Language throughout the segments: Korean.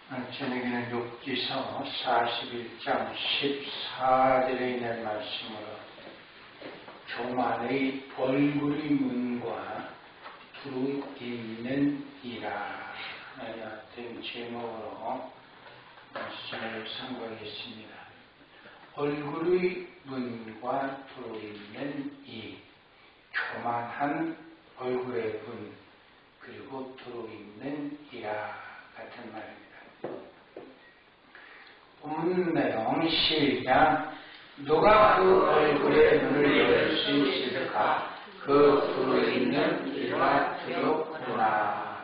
저녁에는 욥기서 41장 14절에 있는 말씀으로 교만의 벌구리 문과 두루 있는 이라 같은 제목으로 말씀을 선고하겠습니다. 벌구리 문과 두루 있는 이 교만한 얼굴의 문 그리고 두루 있는 이라 같은 말입니다. 본문 내용 시작. 누가 그 얼굴의 문을 열 수 있을까? 그 두루 있는 이가 두렵구나.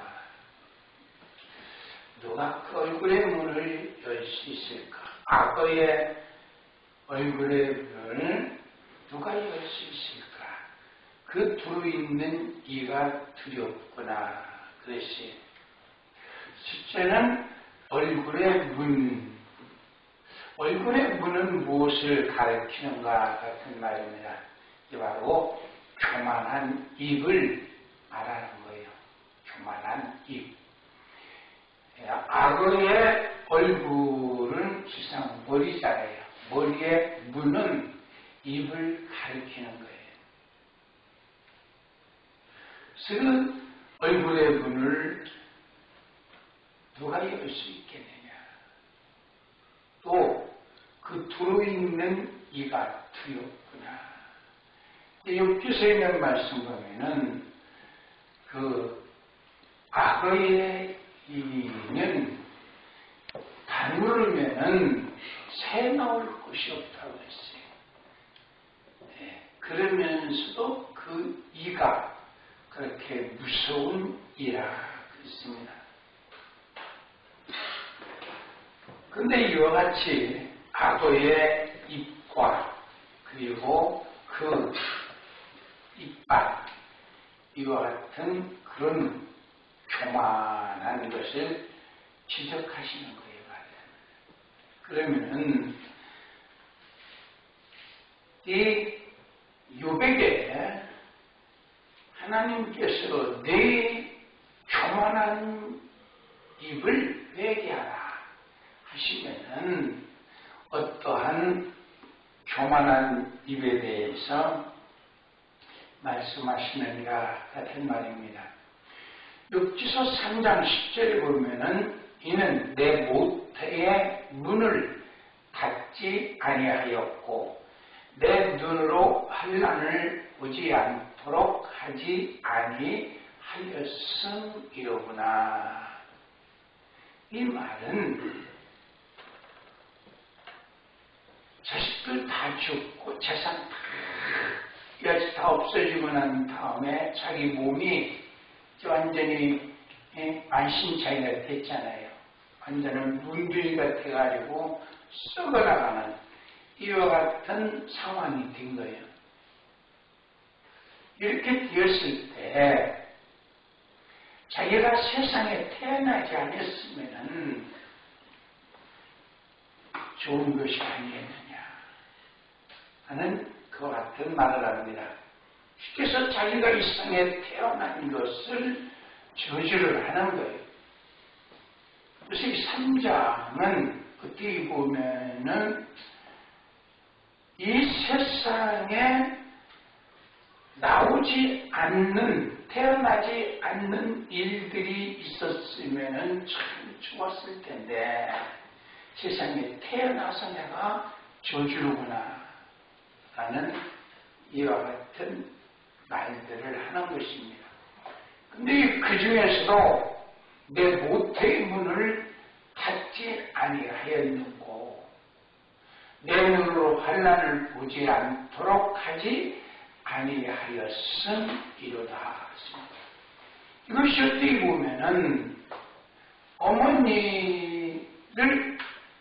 누가 그 얼굴의 문을 열 수 있을까? 악어의 얼굴의 문을 누가 열 수 있을까? 그 두루 있는 이가 두렵구나. 그것이 첫째는 얼굴의 문. 얼굴의 문은 무엇을 가리키는가 같은 말입니다. 이게 바로 교만한 입을 말하는 거예요. 교만한 입. 악어의 얼굴은 지상 머리자예요. 머리의 문은 입을 가리키는 거예요. 그래서 그 얼굴의 문을 누가 열 수 있겠느냐. 또 그 두루 있는 이가 두렵구나. 욥기서에 있는 말씀 보면은 그 악어의 이는 다물으면은 새 나올 곳이 없다고 했어요. 그러면서도 그 이가 그렇게 무서운 이라 그랬습니다. 그런데 이와 같이 악어의 입과 그리고 그 이빨 이와 같은 그런 교만한 것을 지적하시는 거예요. 그러면은 이 욥에게 하나님께서 네 교만한 입을 회개하라 하시면은 어떠한 교만한 입에 대해서 말씀하시는가 같은 말입니다. 욥기서 3장 10절에 보면은 이는 내 모태의 문을 닫지 아니하였고 내 눈으로 환난을 보지 않도록 하지 아니하였음이로구나. 이 말은 자식들 다 죽고 재산 다 없어지고 난 다음에 자기 몸이 완전히 만신창이가 됐잖아요. 완전한 문둥이가 돼가지고 썩어나가는 이와 같은 상황이 된 거예요. 이렇게 되었을 때 자기가 세상에 태어나지 않았으면 좋은 것이 아니겠느냐 하는 그와 같은 말을 합니다. 그래서 자기가 이 세상에 태어난 것을 저주를 하는 거예요. 그래서 이 3장은 어떻게 보면은 이 세상에 나오지 않는, 태어나지 않는 일들이 있었으면은 참 좋았을 텐데 세상에 태어나서 내가 저주로구나 라는 이와 같은 말들을 하는 것입니다. 근데 그 중에서도 내 모태의 문을 닫지 아니하였는고 내 눈으로 환난을 보지 않도록 하지 아니하였음이로다. 이것이 어떻게 보면은 어머니를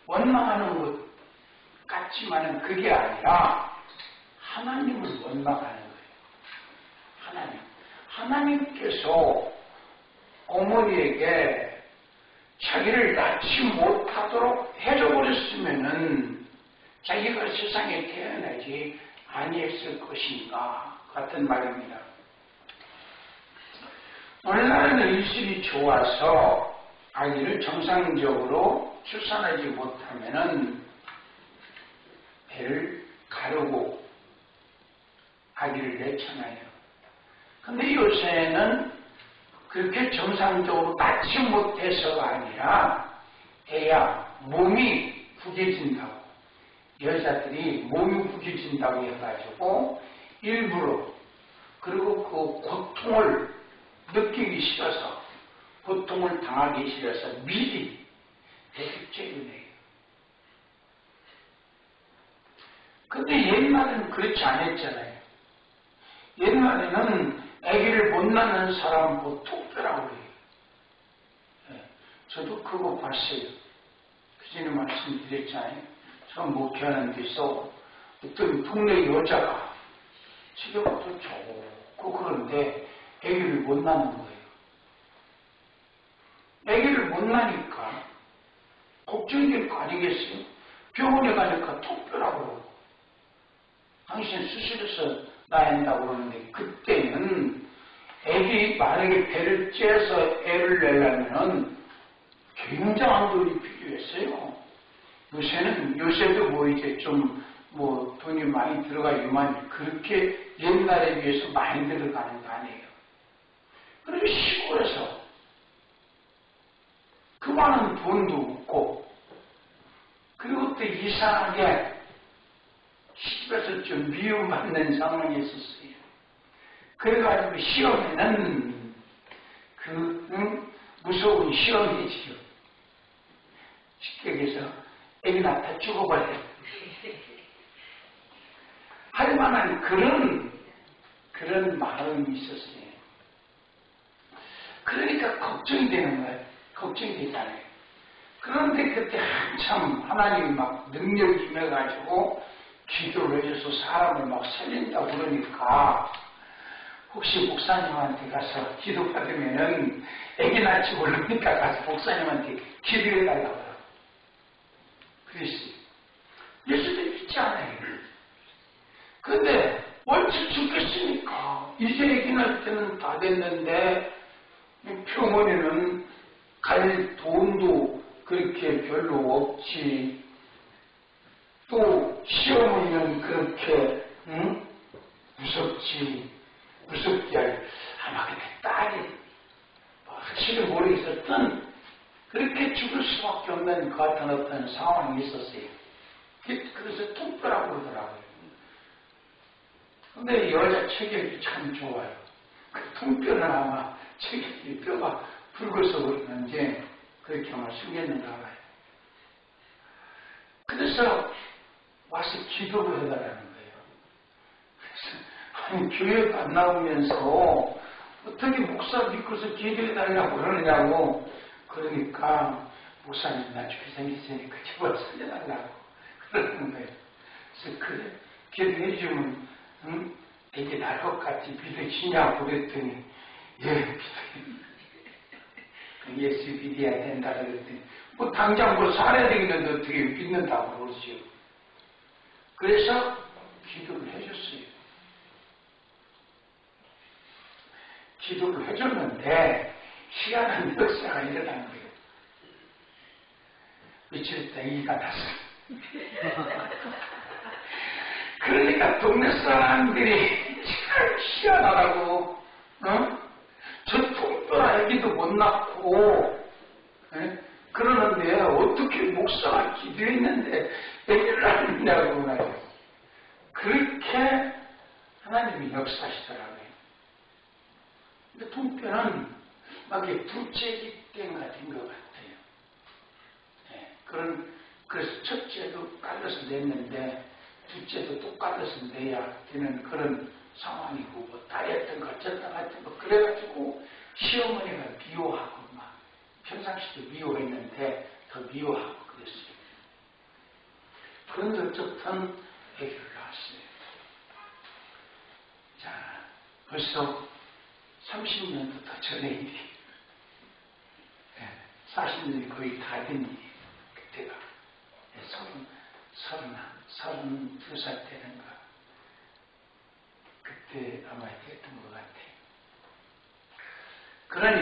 원망하는 것 같지만은 그게 아니라 하나님을 원망하는 거예요. 하나님께서 어머니에게 자기를 낳지 못하도록 해줘버렸으면은 자기가 세상에 태어나지 아니했을 것인가 같은 말입니다. 오늘날은 의식이 좋아서 아기를 정상적으로 출산하지 못하면은 배를 가르고 아기를 내쳐놔요. 근데 요새는 그렇게 정상적으로 낳지 못해서가 아니라 애야 몸이 구겨진다고, 여자들이 몸이 구겨진다고 해가지고 일부러, 그리고 그 고통을 느끼기 싫어서, 고통을 당하기 싫어서 미리 배를 쬐어내요. 근데 옛날에는 그렇지 않았잖아요. 옛날에는 아기를 못 낳는 사람 뭐 톡배라고 그래요. 저도 그거 봤어요. 그 전에 말씀드렸잖아요. 저 목회하는 데서 어떤 동네 여자가 지금도 좋고 그런데 아기를 못 낳는 거예요. 아기를 못 낳으니까 걱정이 될 거 아니겠어요? 병원에 가니까 톡배라고 그러고, 당신 수술해서 낳아야 한다고 그러는데, 그때는 애기 만약에 배를 쬐서 애를 내려면은 굉장한 돈이 필요했어요. 요새도 뭐 이제 좀 뭐 돈이 많이 들어가지만 그렇게 옛날에 비해서 많이 들어가는 거 아니에요. 그리고 시골에서 그 많은 돈도 없고, 그리고 또 이상하게 시집에서 좀 미움받는 상황이 있었어요. 그래가지고 시험에는 무서운 시험이지요. 쉽게 얘기해서 애기 낳다 죽어버려요. 할 만한 그런 마음이 있었어요. 그러니까 걱정이 되는 거예요. 걱정이 되잖아요. 그런데 그때 한참 하나님이 막 능력이 임해가지고 기도를 해줘서 사람을 막 살린다고 그러니까, 혹시 목사님한테 가서 기도 받으면은 애기 낳지 모르니까 가서 목사님한테 기도해달라고 하라고 그랬어요. 예수도 믿지 않아요. 근데 원체 죽겠으니까 이제 애기 낳을 때는 다 됐는데 병원에는 갈 돈도 그렇게 별로 없지, 또 시어머니는 그렇게 무섭게 할, 아마 그때 딸이 확실히 모르겠었던, 그렇게 죽을 수밖에 없는 그 같은 어떤 상황이 있었어요. 그래서 통뼈라고 그러더라고요. 근데 여자 체격이 참 좋아요. 그 통뼈는 아마 체격이 뼈가 붉어서 그러는지 그렇게 아마 숨겼는가 봐요. 그래서 와서 기도를 해달라는 거예요. 그래서 아니, 교회 안 나오면서 어떻게 목사 믿고서 기도해달라고 그러느냐고, 그러니까 목사님 나 죽게 생겼으니까 제발 살려달라고 그러는 거예요. 그래서 그래 기도해주면 이게 날 것 같이 믿어지냐고 그랬더니 예, 예수 믿어야 된다 그랬더니 뭐 당장 뭐 살아야 되겠는데 어떻게 믿는다고 그러지요. 그래서 기도를 해줬어요. 기도를 해줬는데 희한한 역사가 일어난 거예요. 며칠 있다 이가 났어요. 그러니까 동네 사람들이 참 희한하다고, 저 통뼈라 애기도 못 낳고, 그러는데 어떻게 목사가 기도했는데 애기를 낳느냐고 말이에요. 그렇게 하나님이 역사하시더라고요. 근데 통뼈는 막 둘째 땡 같은 것 같아요. 그래서 첫째도 깔려서 냈는데 둘째도 또 깔려서 내야 되는 그런 상황이고, 뭐 다이어트 어쩌다 같은 거 그래가지고 시어머니가 미워하고 막 평상시도 미워했는데 더 미워하고 그랬어요. 그런데 어쨌든 애기를 낳았어요. 자, 벌써 30년도 더 전의 일이, 40년이 거의 다 된 일이, 그때가 32살 때는가 그때 아마 했던 것 같아요. 그러니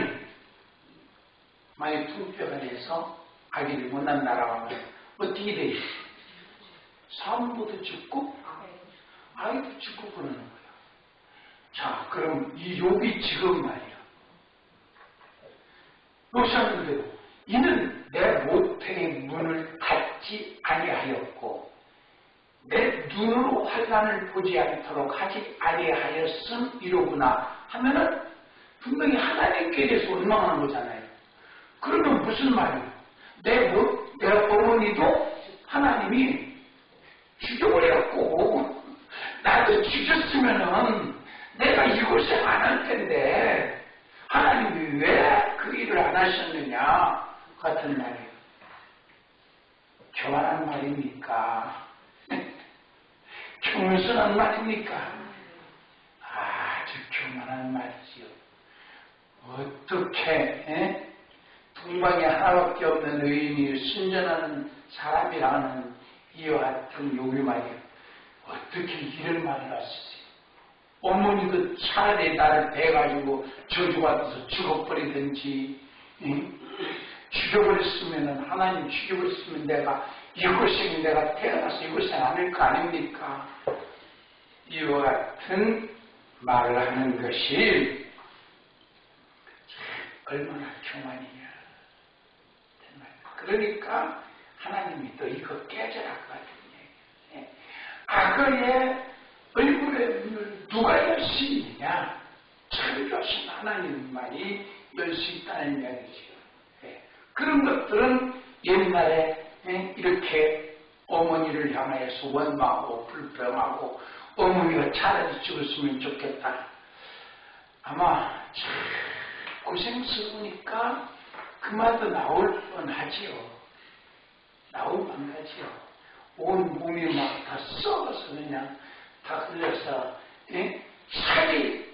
만약 통뼈가 돼서 아기를 못 낳는다라고 하면 어떻게 돼요? 사람도 죽고 아이도 죽고 그러는 거예요. 자, 그럼 이 욥이 지금 말이야. 묘사하는대로 이는 내 모태의 문을 닫지 아니하였고 내 눈으로 환난을 보지 않도록 하지 아니하였음 이로구나 하면은 분명히 하나님께 대해서 원망하는 거잖아요. 그러면 무슨 말이에요? 내 어머니도 하나님이 죽여버렸고 나도 죽였으면은 내가 이곳에 안 할 텐데 하나님이 왜 그 일을 안 하셨느냐 같은 말이에요. 교만한 말입니까? 겸손한 말입니까? 아주 교만한 말이지요. 어떻게 동방에 하나밖에 없는 의인이 순전한 사람이라는 이와 같은 욥이 말이에요. 어떻게 이런 말을 하시지? 어머니도 차라리 나를 대가지고 저주받아서 죽어버리든지 죽여버렸으면 하나님 죽여버렸으면 내가 이곳에 내가 태어나서 이곳에 아닐 거 아닙니까? 이와 같은 말을 하는 것이 얼마나 교만이냐. 그러니까 하나님이 또 이거 깨져라 하거든요. 악어의 얼굴에 문을 누가 열 수 있느냐? 창조하신 하나님만이 열 수 있다는 이야기죠. 그런 것들은 옛날에 이렇게 어머니를 향하여서 원망하고 불평하고 어머니가 차라리 죽었으면 좋겠다. 아마 참 고생스러우니까 그 말도 나올 뻔하지요. 나올 뻔하지요. 온 몸이 막 다 썩어서 그냥 다 흘려서 살이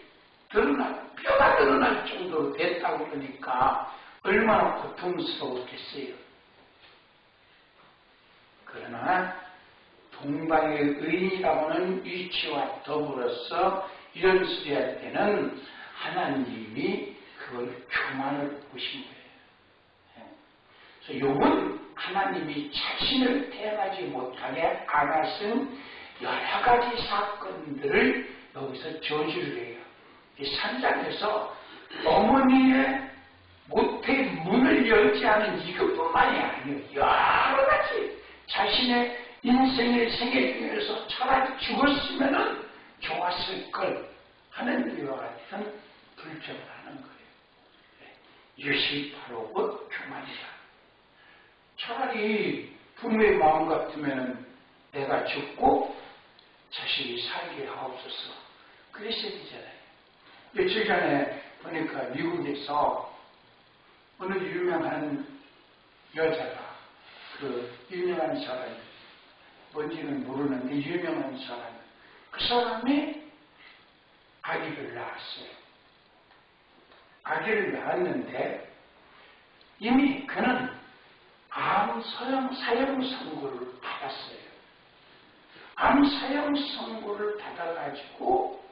뼈가 드러날 정도로 됐다고 그러니까 얼마나 고통스러웠겠어요. 그러나 동방의 의인이라고는 위치와 더불어서 이런 소리 할 때는 하나님이 그걸 교만을 보신 거예요. 그래서 욥은 하나님이 자신을 태어나지 못하게 안 하신 여러 가지 사건들을 여기서 저지를 해요. 이 3장에서 어머니의 모태 문을 열지 않은 이것뿐만이 아니에요. 여러 가지 자신의 인생의 생애 중에서 차라리 죽었으면 좋았을 걸 하는 이와 같은 불평을 하는 거예요. 이것이 바로 그 교만이다. 차라리 부모의 마음 같으면 내가 죽고 자식이 살게 하옵소서. 그랬어야 되잖아요. 며칠 전에 보니까 미국에서 어느 유명한 여자가 그 유명한 사람 뭔지는 모르는데 유명한 사람 그 사람이 아기를 낳았어요. 아기를 낳았는데 이미 그는 암 사형 선고를 받았어요. 암 사형 선고를 받아가지고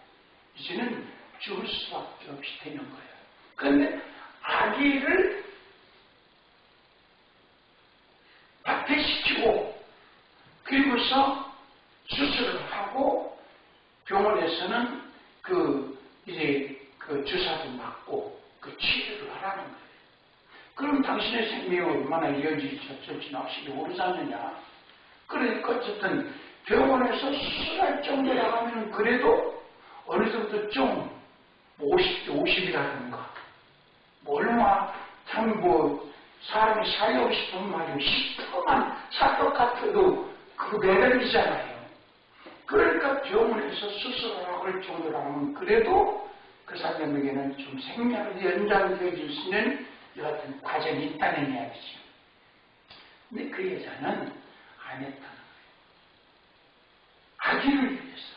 이제는 죽을 수밖에 없이 되는 거예요. 그런데 아기를 박태시키고 그리고서 수술을 하고 병원에서는 이제 주사도 맞고 치료를 하라는 거예요. 그럼 당신의 생명이 얼마나 이어질지 낚시도 모르잖느냐. 그러니까 어쨌든 병원에서 수술할 정도로 하면 그래도 어느 정도 좀 50대 50이라든가 얼마 참 사람이 살려고 싶은 말이면 10%만 살것 같아도 그 매달리잖아요. 그러니까 병원에서 수술을 할 정도로 하면 그래도 그 사람에게는 좀 생명이 연장되어질 수 있는 이 같은 과정이 있다는 이야기죠. 근데 그 여자는 안 했다는 거예요. 아기를 위해서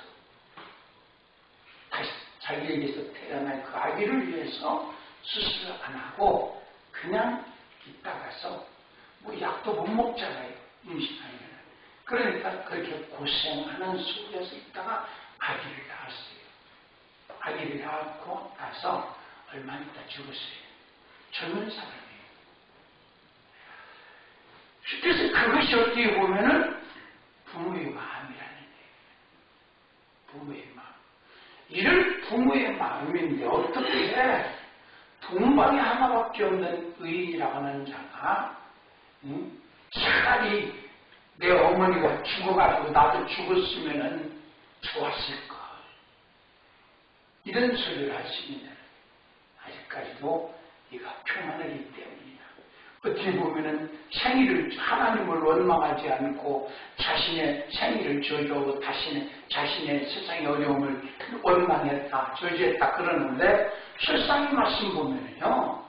다시 자기에게서 태어날 그 아기를 위해서 수술을 안 하고 그냥 있다가서 약도 못 먹잖아요. 임신하면. 그러니까 그렇게 고생하는 속에서 있다가 아기를 낳았어요. 아기를 낳고 나서 얼마 있다 죽었어요. 젊은 사람이에요. 그래서 그것이 어떻게 보면은 부모의 마음이라는 얘기예요. 부모의 마음. 이런 부모의 마음인데 어떻게 해? 동방에 하나밖에 없는 의인이라고 하는 자가 차라리 내 어머니가 죽어가지고 나도 죽었으면 좋았을까. 이런 소리를 하시면 아직까지도 네가 교만하기 때문이다. 어떻게 보면은 생일을 하나님을 원망하지 않고 자신의 생일을 저주하고 자신의 세상의 어려움을 원망했다, 저주했다 그러는데 실상의 말씀 보면은요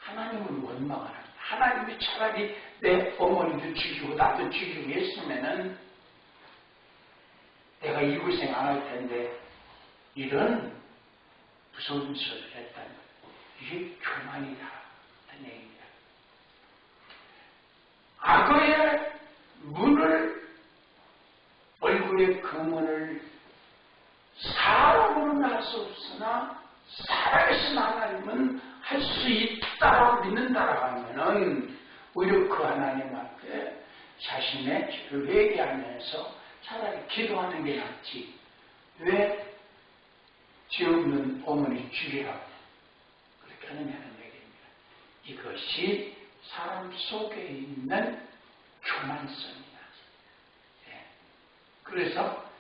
하나님을 원망하라. 하나님이 차라리 내 어머니도 죽이고 나도 죽이고 했으면은 내가 이 고생 안 할 텐데 이런 무서운 소리를 했다는 이게 교만이다. 얘기입니다. 악어의 문을 얼굴의 그 문을 사람으로는 할 수 없으나 살아계신 하나님은 할 수 있다라고 믿는다라고 하면은 오히려 그 하나님 앞에 자신의 죄를 회개하면서 차라리 기도하는 게 낫지. 왜 죄 없는 어머니 죽이라고 그렇게 하느냐는 이것이 사람 속에 있는 교만성이다. 예. 그래서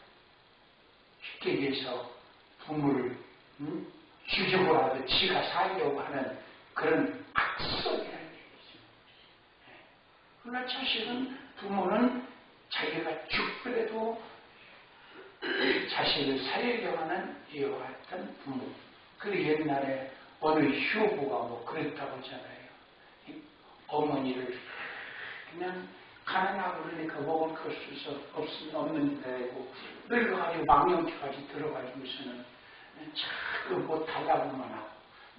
쉽게 얘기해서 부모를 죽여보라도 지가 살려고 하는 그런 악성이라는 얘기죠. 예. 그러나 자식은 부모는 자기가 죽더라도 자식을 살리려고 하는 이와 같은 부모. 그리고 옛날에 어느 효부가 뭐 그랬다고 하잖아요. 어머니를 그냥 가난하고 그러니까 먹을 것이 없는 데고 늙어가지고 망령기까지 들어가지고서는 자꾸 뭐 달라고만 하고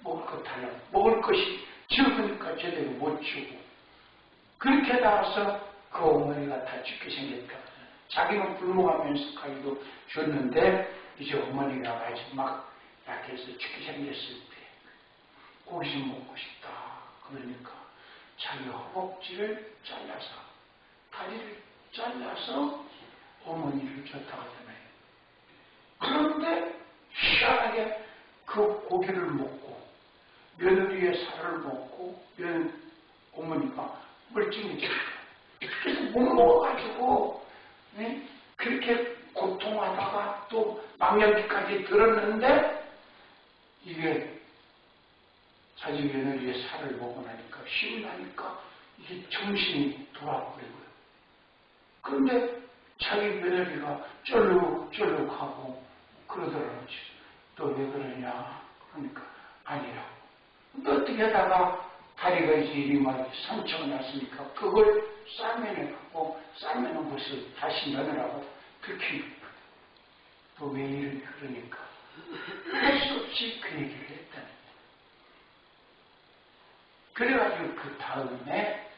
먹을 것 달라고 먹을 것이 적으니까 제대로 못 주고 그렇게 나와서 그 어머니가 다 죽게 생겼다. 자기는 굶어가면서까지도 줬는데 이제 어머니가 아주 막 약해서 죽게 생겼을 때 고기 좀 먹고 싶다. 그러니까 자기 허벅지를 잘라서 다리를 잘라서 어머니를 줬다고 하잖아요. 그런데 희한하게 그 고기를 먹고 며느리의 살을 먹고 어머니가 멀쩡해졌다. 그래서 못 먹어가지고 그렇게 고통하다가 또 망령기까지 들었는데 이게 자기 며느리의 살을 먹고 나니까 힘이 나니까 이게 정신이 돌아버리고요. 그런데 자기 며느리가 쩔룩쩔룩하고 그러더라고요. 또 왜 그러냐? 그러니까 아니라고. 근데 어떻게 하다가 다리가 이제 이리만 상처가 났으니까 그걸 싸매내갖고 싸매는 것을 다시 넣으라고 들킵니다. 또 왜 이러냐? 그러니까 할 수 없이 그 얘기를 했다는 거예요. 그래가지고 그 다음에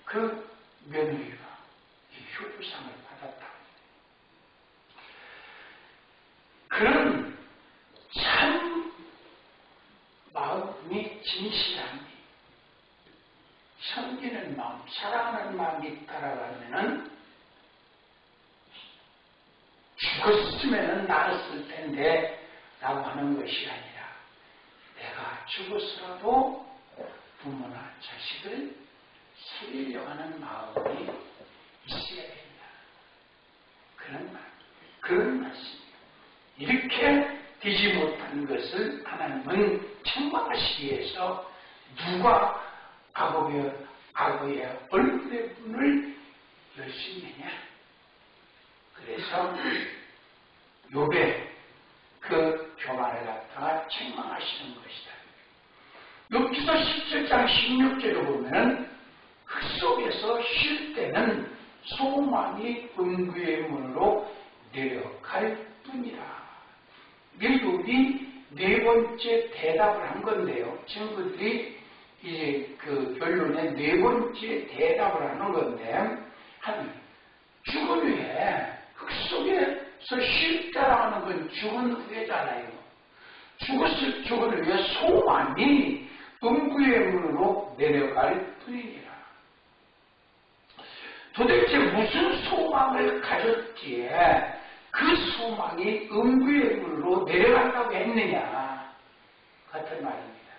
그 며느리가 효부상을 받았다. 그런 참 마음이 진실함이 섬기는 마음, 사랑하는 마음이 따라가면은 죽었으면 나았을 텐데 라고 하는 것이 아니라 내가 죽었으라도 부모나 자식을 살리려고 하는 마음이 있어야 된다. 그런 말씀이에요. 이렇게 되지 못한 것을 하나님은 책망하시기 위해서 누가 악어의 얼굴의 문을 열 수 있느냐? 그래서 욥의 그 교만을 갖다가 책망하시는 것이다. 욥기서 17장 16절을 보면 흙 속에서 쉴 때는 소망이 은구의 문으로 내려갈 뿐이라. 욥이 네 번째 대답을 한 건데요. 친구들이 이제 그 결론에 네 번째 대답을 하는 건데, 죽은 후에 흙 속에서 쉴 때라고 하는 건 죽은 후에잖아요. 죽은 후에 소망이 은구의 문으로 내려갈 뿐이니라. 도대체 무슨 소망을 가졌기에 그 소망이 음부의 문으로 내려간다고 했느냐 같은 말입니다.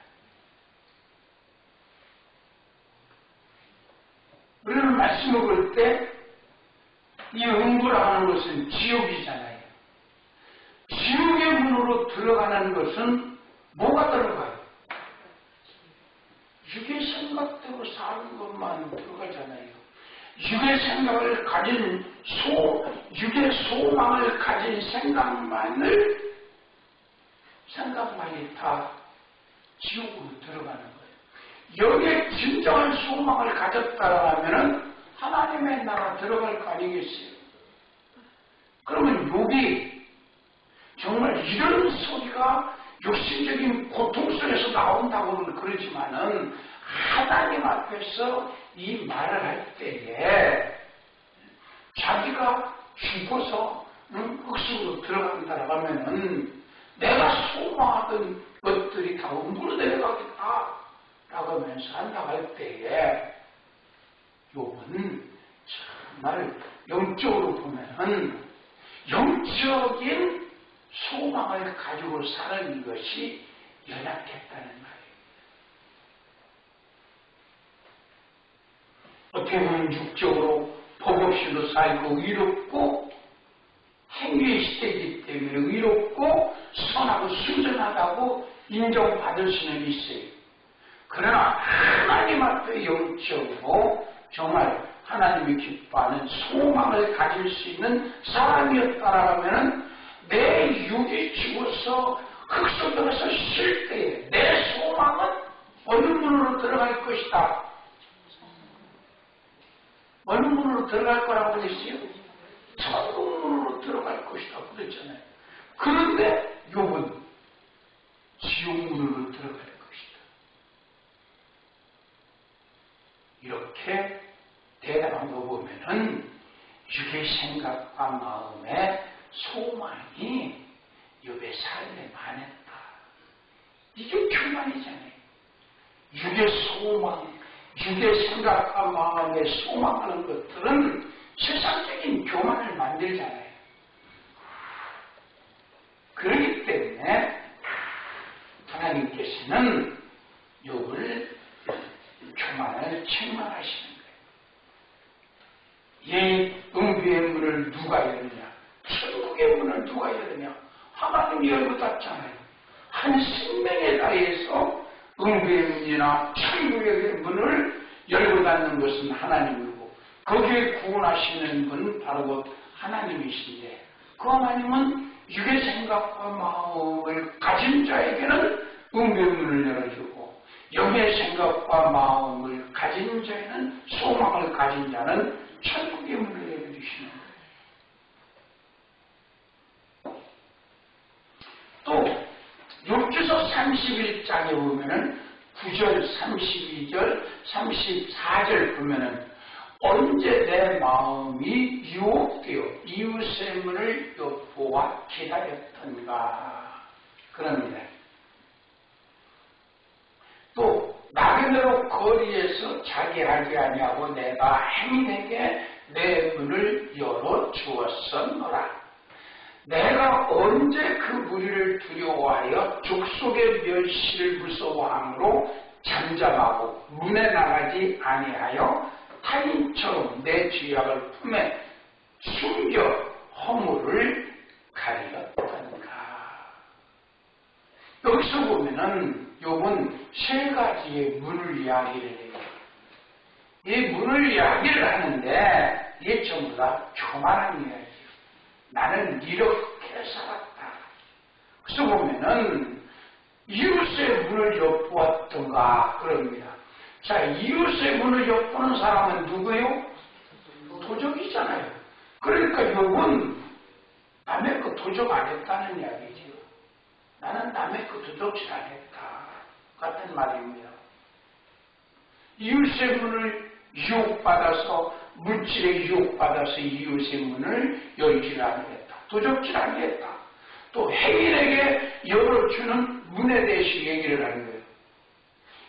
우리는 말씀을 볼 때 이 음부라는 것은 지옥이잖아요. 지옥의 문으로 들어가는 것은 뭐가 들어가요? 육의 생각대로 사는 것만 들어가잖아요. 육의 생각을 가진 육의 소망을 가진 생각만이 다 지옥으로 들어가는 거예요. 여기에 진정한 소망을 가졌다라면 하나님의 나라 들어갈 거 아니겠어요? 그러면 욕이 정말 이런 소리가 육신적인 고통 속에서 나온다고는 그러지만은 하나님 앞에서 이 말을 할 때에 자기가 죽어서 흙속으로 들어간다라고 하면은 내가 소망하던 것들이 다 음부로 내려가겠다 라고 하면서 한다고 할 때에 욥은 정말 영적으로 보면은 영적인 소망을 가지고 사는 것이 연약했다는 말이에요. 어떻게 보면 육적으로 법 없이도 살고 의롭고 행위의 시대이기 때문에 의롭고 선하고 순전하다고 인정받을 수는 있어요. 그러나 하나님 앞에 영적으로 정말 하나님이 기뻐하는 소망을 가질 수 있는 사람이었다라면 내 육이 죽어서 흙 속에서 쉴 때에 내 소망은 어느 문으로 들어갈 것이다. 어느 문으로 들어갈 거라고 그랬어요? 천국 문으로 들어갈 것이다 그랬잖아요. 그런데 욥은 지옥 문으로 들어갈 것이다. 이렇게 대답한 거 보면은 육의 생각과 마음의 소망이 욥의 삶에 많았다. 이게 교만이잖아요. 육의 소망, 육의 생각과 마음에 소망하는 것들은 세상적인 교만을 만들잖아요. 그렇기 때문에 하나님께서는 욥을 교만을 책망하시는 거예요. 이 음부의 문을 누가 열느냐? 천국의 문을 누가 열느냐? 하나님이 열고 닫잖아요. 한 생명에 대해서 음부의 문이나 천국의 문을 열고 닫는 것은 하나님이고 거기에 구원하시는 분은 바로 곧 하나님이신데 그 하나님은 육의 생각과 마음을 가진 자에게는 음부의 문을 열어주고 영의 생각과 마음을 가진 자에는 소망을 가진 자는 천국의 문을 열어주시는 거예요. 또 욥기서 31장에 보면은 9절, 32절, 34절 보면은 언제 내 마음이 유혹되어 이웃의 문을 엿보아 기다렸던가 그럽니다. 또 나그네로 거리에서 자기 하지 아니하고 내가 행인에게 내 문을 열어 주었었노라. 내가 언제 그 무리를 두려워하여 족속의 멸시를 무서워함으로 잠잠하고 문에 나가지 아니하여 타인처럼 내 죄악을 품에 숨겨 허물을 가리었던가. 여기서 보면은 욥은 세 가지의 문을 이야기를 해요. 이 문을 이야기를 하는데 이게 전부 다 교만한 이야기예요. 나는 이렇게 살았다. 그래서 보면은 이웃의 문을 엿보았던가 그럽니다. 자, 이웃의 문을 엿보는 사람은 누구예요? 도적이잖아요. 그러니까 욥은 남의 거 도적 안 했다는 이야기죠. 나는 남의 거 도적질 안 했다. 같은 말입니다. 이웃의 문을 유혹받아서 물질에 유혹받아서 이웃의 문을 열지를 아니했다. 도적질 아니했다. 또 행인에게 열어주는 문에 대해서 얘기를 하는 거예요.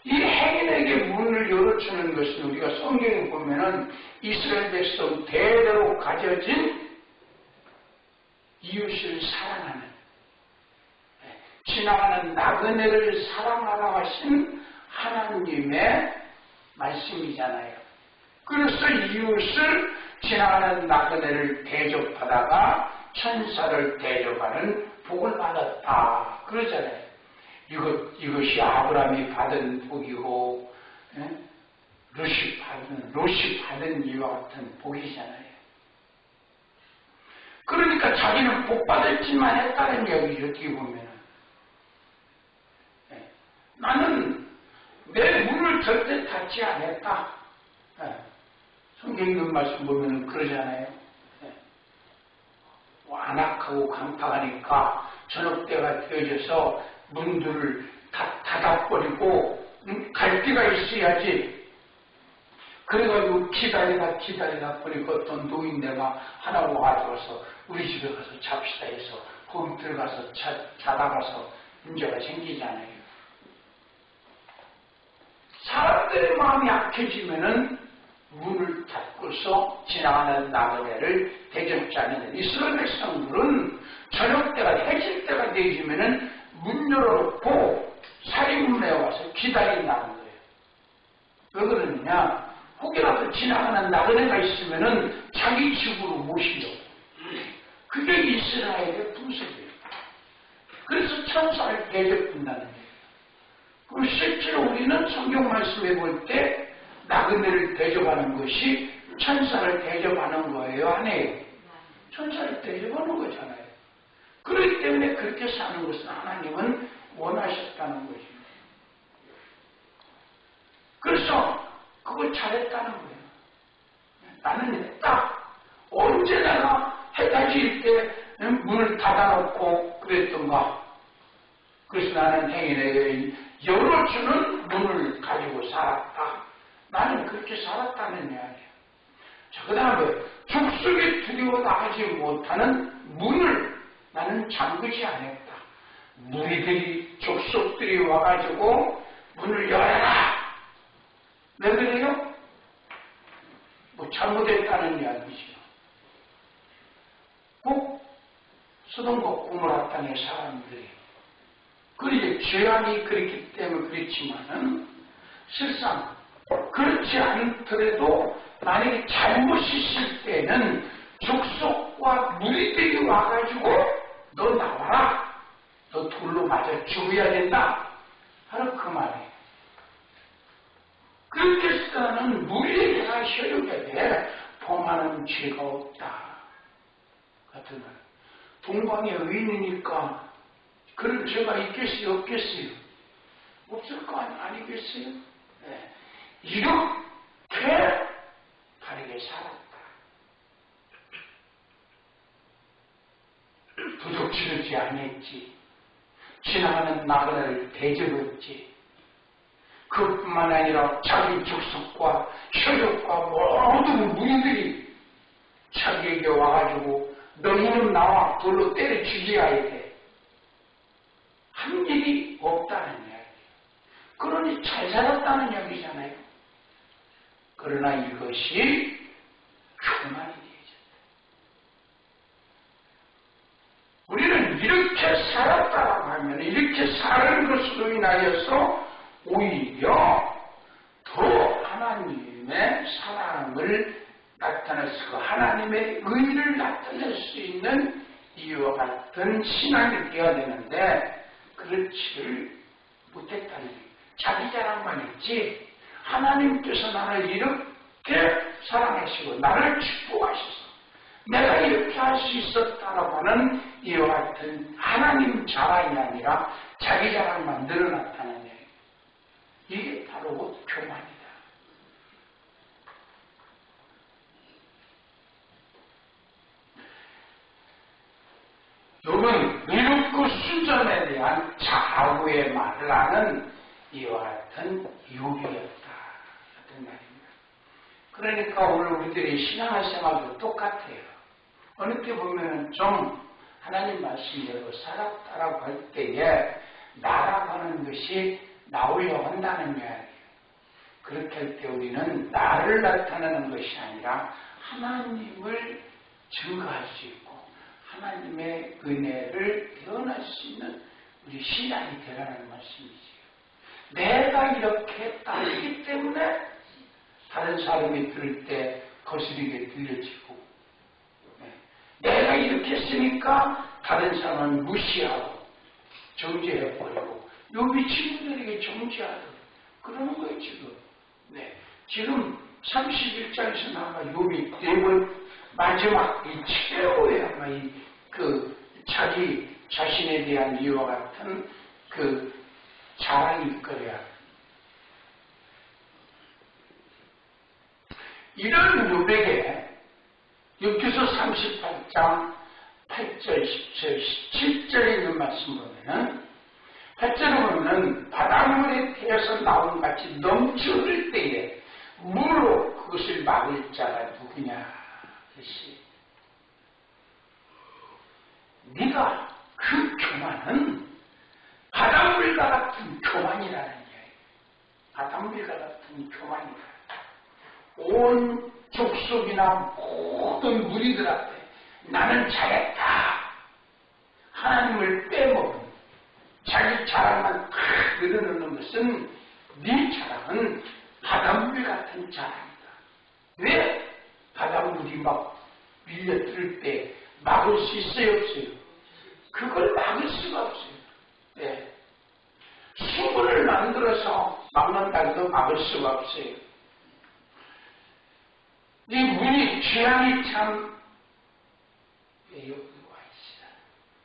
이 행인에게 문을 열어주는 것은 우리가 성경에 보면은 이스라엘 백성 대대로 가져진 이웃을 사랑하는, 지나가는 나그네를 사랑하라 하신 하나님의 말씀이잖아요. 그래서 이웃을 지나가는 나그네를 대접하다가 천사를 대접하는 복을 받았다 그러잖아요. 이것이 아브라함이 받은 복이고 롯이 받은 이와 같은 복이잖아요. 그러니까 자기는 복 받았지만 했다는 이야기죠. 어떻게 보면은 나는 내 문을 절대 닫지 않았다. 성경 말씀 보면 그러잖아요. 안악하고 강팍하니까 저녁때가 되어져서 문들을 다 닫아버리고 갈 데가 있어야지. 그래가지고 기다리다 보니까 어떤 노인네가 하나 와가지고서 우리 집에 가서 잡시다 해서 거기 들어가서 자다가서 문제가 생기잖아요. 사람들의 마음이 약해지면은 문을 닫고서 지나가는 나그네를 대접지 않는 이스라엘 백성들은 저녁때가 해질 때가 되어지면은 문 열어놓고 사리문에 와서 기다린다는 거예요. 왜 그러느냐? 혹이라도 지나가는 나그네가 있으면은 자기 집으로 모시려. 그게 이스라엘의 풍습이에요. 그래서 천사를 대접한다는 거예요. 그럼 실제로 우리는 성경 말씀에 볼 때 나그네를 대접하는 것이 천사를 대접하는 거예요? 아니에요? 천사를 대접하는 거잖아요. 그렇기 때문에 그렇게 사는 것은 하나님은 원하셨다는 거죠. 그래서 그걸 잘했다는 거예요. 나는 했다. 언제 내가 해가 질 때 문을 닫아놓고 그랬던가. 그래서 나는 행인에게 열어주는 문을 가지고 살았다. 나는 그렇게 살았다는 이야기야. 자, 그 다음에 족속이 두려워 나가지 못하는 문을 나는 잠그지 않았다. 무리들이, 족속들이 와가지고 문을 열어라. 왜 그래요? 뭐 잘못했다는 이야기죠. 꼭 소돔과 고모라 땅의 사람들이 그리고 죄악이 그렇기 때문에 그렇지만은 실상 그렇지 않더라도 만약에 잘못이 있을 때는 족속과 무리들이 와가지고 너 나와라. 너 돌로 맞아 죽어야 된다. 바로 그 말이에요. 그렇게 해서는 무리에게나 혈육에게 범하는 죄가 없다. 같은 말. 동방의 의인이니까 그런 죄가 있겠어요? 없겠어요? 없을 거 아니겠어요? 네. 이렇게 다르게 살았다. 부족치르지 않았지. 지나가는 나그네를 대접했지. 그뿐만 아니라 자기 족속과 혈육과 모든 무리들이 자기에게 와가지고 너희는 나와 돌로 때려 죽여야 돼. 한 일이 없다는 이야기. 그러니 잘 살았다는 이야기잖아요. 그러나 이것이 교만이 되어졌다. 우리는 이렇게 살았다고 하면 이렇게 사는 것으로 인하여서 오히려 더 하나님의 사랑을 나타낼 수, 하나님의 의를 나타낼 수 있는 이와 같은 신앙이 되어야 되는데 그렇지를 못했다는 거예요. 자기 자랑만 했지 하나님께서 나를 이렇게 사랑하시고 나를 축복하셔서 내가 이렇게 할 수 있었다라고 하는 이와 같은 하나님 자랑이 아니라 자기 자랑만 늘어났다는 거예요. 이게 바로 교만이다. 요건 미륵고 순전에 대한 좌우의 말을 하는 이와 같은 유비였다. 같은 말입니다. 그러니까 오늘 우리들의 신앙생활도 똑같아요. 어느 때 보면 좀 하나님 말씀대로 살았다라고 할 때에 나라고 하는 것이 나오려고 한다는 이야기예요. 그렇게 할 때 우리는 나를 나타내는 것이 아니라 하나님을 증거할 수 있고 하나님의 은혜를 표현할 수 있는 우리 신앙이 되라는 말씀이지요. 내가 이렇게 따르기 때문에 다른 사람이 들을 때 거스리게 들려지고, 내가 이렇게 했으니까 다른 사람은 무시하고 정죄해버리고 요비 친구들에게 정죄하고 그러는 거예요 지금. 지금 31장에서 나와 요비 네번 마지막 이 최후의 아마 자기 자신에 대한 이와 같은 그 자랑일 거야. 이런 요백에 욥기서 38장 8절, 10절, 17절에 있는 말씀 보면은 8절에 보면은 바닷물에 태어서 나온 같이 넘쳐 흐를 때에 물로 그것을 막을 자가 누구냐. 그것이 네가 그 교만은 바닷물과 같은 교만이라는 이야기. 바닷물과 같은 교만이다. 온 족속이나 모든 무리들 앞에 나는 잘했다. 하나님을 빼먹은 자기 자랑만 탁 늘어놓는 것은 네 자랑은 바닷물 같은 자랑이다. 왜? 바닷물이 막 밀려들 때 막을 수 있어요, 없어요? 그걸 막을 수가 없어요. 수분을 만들어서 막는다 해도 막을 수가 없어요. 이 문이 취향이 참 여기 와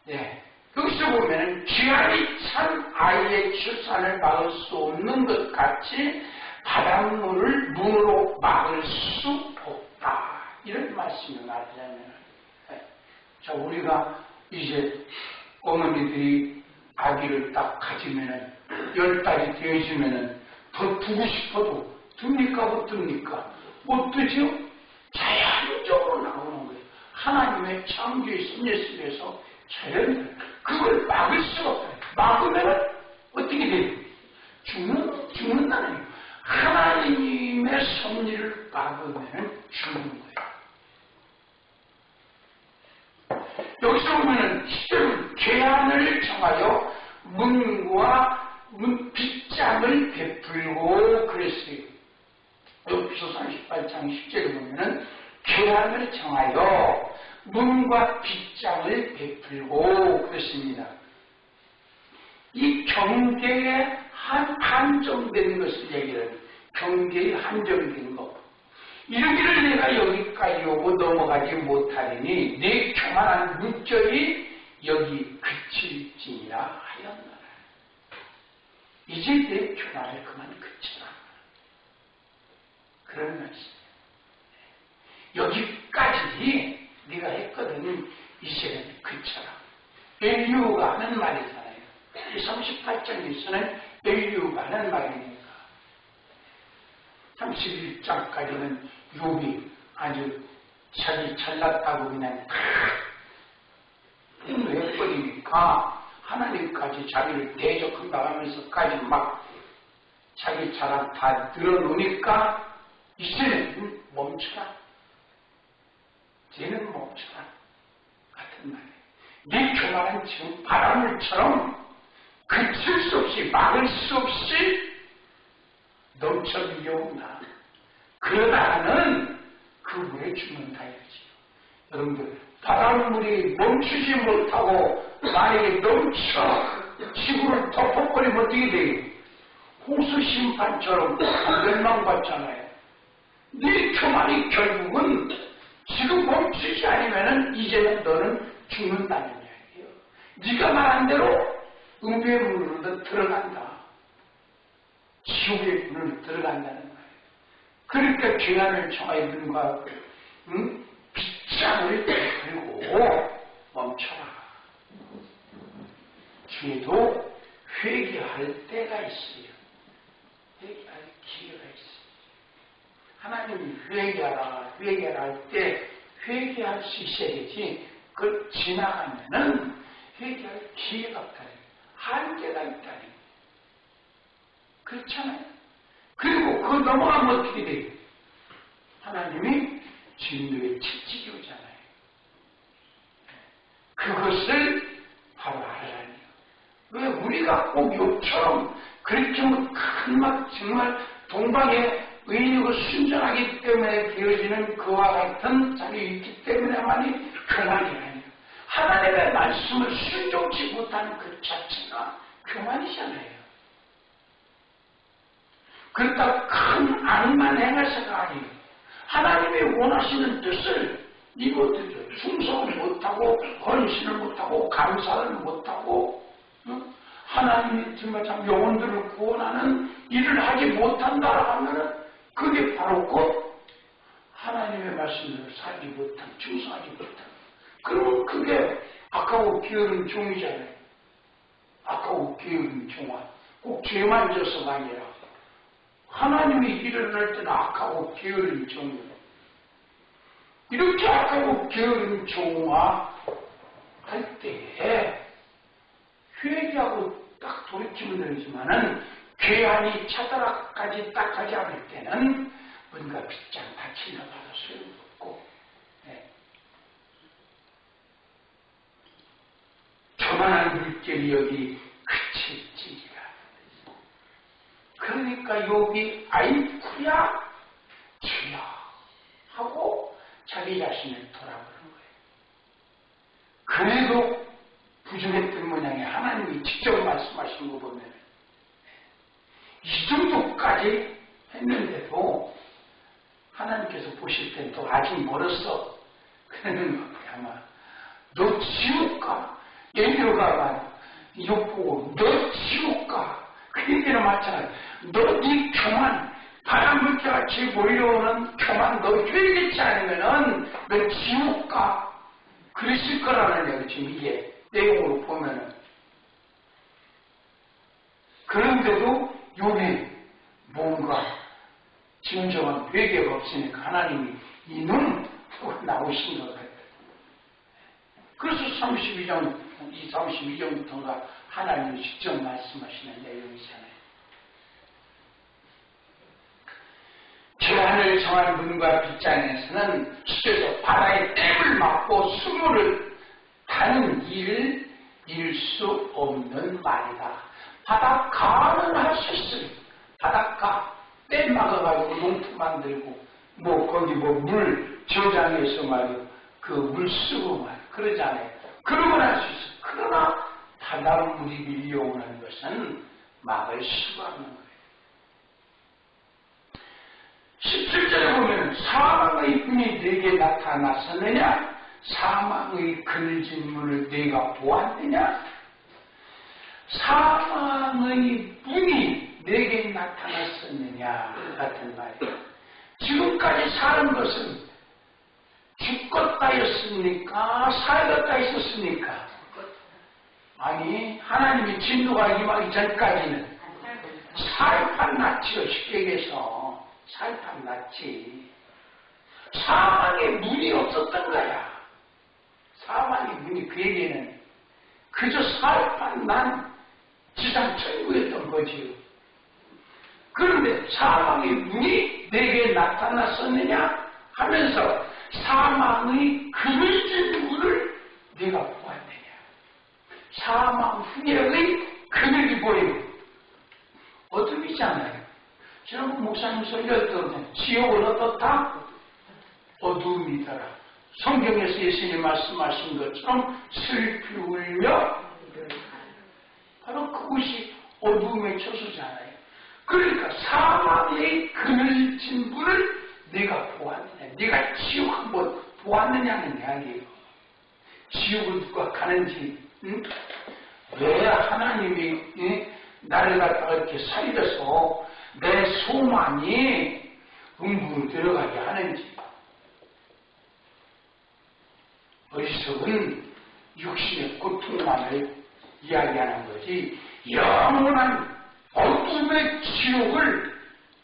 있어요. 여기서 보면 취향이 참 아이의 출산을 막을 수 없는 것 같이 바닷물을 문으로 막을 수 없다. 이런 말씀이 나타나면, 자, 우리가 이제 어머니들이 아기를 딱 가지면은 10달이 되어지면은 더 두고 싶어도 듭니까 못 듭니까? 못 뜨죠? 자연적으로 나오는 거예요. 하나님의 창조의 섭리 속에서 자연적으로 그걸 막을 수가 없어요. 막으면 어떻게 돼요? 죽는다는 거예요. 하나님의 섭리를 막으면 죽는 거예요. 여기서 보면은 실제로 계한을 정하여 문과 빗장을 베풀고 그랬어요. 욥기서 38장 10절에 보면은 계한을 정하여 문과 빗장을 베풀고 그랬습니다. 이 경계에 한정된 것을 얘기해요. 경계에 한정된 것. 이르기를 내가 여기까지 오고 넘어가지 못하리니 내 교만한 문절이 여기 그칠지니라 하였노라. 이제 내 교만을 그만 그쳐라. 그런 말씀. 여기까지 네가 했거든. 이제 그쳐라. 엘리후가 하는 말이잖아요. 이 38장에서는 엘리후가 하는 말이니까. 31장까지는 욥이 아주 자기 잘났다고 그냥 해버리니까 하나님까지 자기를 대적한다 하면서까지 막 자기 자랑 다 늘어놓으니까 이제는 멈춰라. 쟤는 멈춰라. 같은 말이에요. 네 교만은 지금 바닷물처럼 그칠 수 없이 막을 수 없이 넘쳐 밀려온다. 그러다가는 그 물에 죽는다 이거지. 여러분들 바닷물이 멈추지 못하고 만약에 넘쳐 지구를 덮어버리면 어떻게 돼요? 홍수 심판처럼 멸망받잖아요. 네 교만이 결국은 지금 멈추지 않으면 이제는 너는 죽는다는 이야기예요. 네가 말한 대로 음부의 문으로 들어간다. 지옥의 문으로 들어간다는 거예요. 그러니까 죄안을 정하여 눈과 빗장을 베풀고 멈춰라. 죄도 회개할 때가 있어요. 회개할 기회가 있어요. 하나님이 회개하라 할 때 회개할 수 있어야 되지. 그걸 지나가면은 회개할 기회가 없다니, 한계가 있다니. 그렇잖아요. 그리고 그 넘어가면 어떻게 돼요? 하나님이 진노의 채찍이 오잖아요. 그것을 바로 알아야 해요. 왜 우리가 꼭 욕처럼 그렇게 큰 정말 동방의 의인이고 순전하기 때문에 되어지는 그와 같은 자리에 있기 때문에만이 교만이 아니에요. 하나님의 말씀을 순종치 못하는 그 자체가 교만이잖아요. 그렇다고 큰 악만 행해서가 아니에요. 하나님이 원하시는 뜻을 이것들죠. 충성을 못하고 헌신을 못하고 감사를 못하고 하나님이 정말 참 영혼들을 구원하는 일을 하지 못한다 하면은 그게 바로 곧 하나님의 말씀대로 살지 못한, 충성하지 못한. 그러면 그게 악하고 게으른 종이잖아요. 악하고 게으른 종아. 꼭 죄만 져서가 아니라 하나님이 일어날 때는 악하고 게으른 종이에요. 이렇게 악하고 게으른 종아 할 때에 회개하고 딱 돌이키면 되지만은 괴한이 차더라까지 딱 하지 않을 때는 뭔가 빗장 다친다 봐도 소용없고, 교만한 물결이 여기 그칠지니라. 그러니까 욥이 아이쿠야 주여 하고 자기 자신을 돌아보는 거예요. 그래도 부족했던 모양에 하나님이 직접 말씀하신 거 보면 이 정도까지 했는데도 하나님께서 보실 땐 또 아직 멀었어. 그러는 거예요. 아마 너 지옥 가. 예표가 욥 보고 너 지옥 가. 그 얘기는 맞잖아요. 너 네 교만, 바람물결같이 몰려오는 교만 너 회개치 않으면은 너 지옥 가. 그랬을 거라는 얘기죠. 지금 이게 내용으로 보면은. 그런데도 욥이 뭔가 진정한 회개가 없으니까 하나님이 이놈 나오신 것 같아요. 그래서 32장부터가 하나님이 직접 말씀하시는 내용이잖아요. 죄안을 정한 문과 빗장에서는 수에서 바다의 댐을 막고 수물을 타는 일을 잃을 수 없는 말이다. 바닷가는 할 수 있어요. 바닷가 댐 막아가지고 농토 만들고 거기 물 저장해서 말이요 그 물 쓰고 말이요 그러잖아요. 그러면 할 수 있어요. 그러나 바닷물이 밀려오는 것은 막을 수가 없는 거예요. 17절에 보면 사망의 분이 내게 나타났었느냐? 사망의 그늘진 문을 내가 보았느냐? 사망의 분이 내게 나타났었느냐? 같은 말이에요. 지금까지 사는 것은 죽겠다였습니까? 살겠다 있었습니까? 아니, 하나님이 진노가 임하기 전까지는 살판났지요. 쉽게 얘기해서 살판났지. 사망의 문이 없었던 거야. 사망의 문이 그에게는 그저 살판난 지상 천국이었던 거지요. 그런데 사망의 문이 내게 나타났었느냐 하면서 사망의 그늘진 문을 내가 보았느냐. 사망 후에의 그늘이 보이고 어둠이잖아요. 지난번 목사님 설교했던 지옥은 어떻다? 어둠이더라. 성경에서 예수님이 말씀하신 것처럼 슬피 울며 바로 그것이 어둠의 처소잖아요. 그러니까 사망의 그늘진 문을 내가 보았느냐. 네가 지옥 한번 보았느냐는 이야기예요. 지옥을 누가 가는지 왜 하나님이 나를 갖다가 이렇게 살려서 내 소망이 음부로 들어가게 하는지. 어리석은 육신의 고통만을 이야기하는 거지 영원한 어둠의 지옥을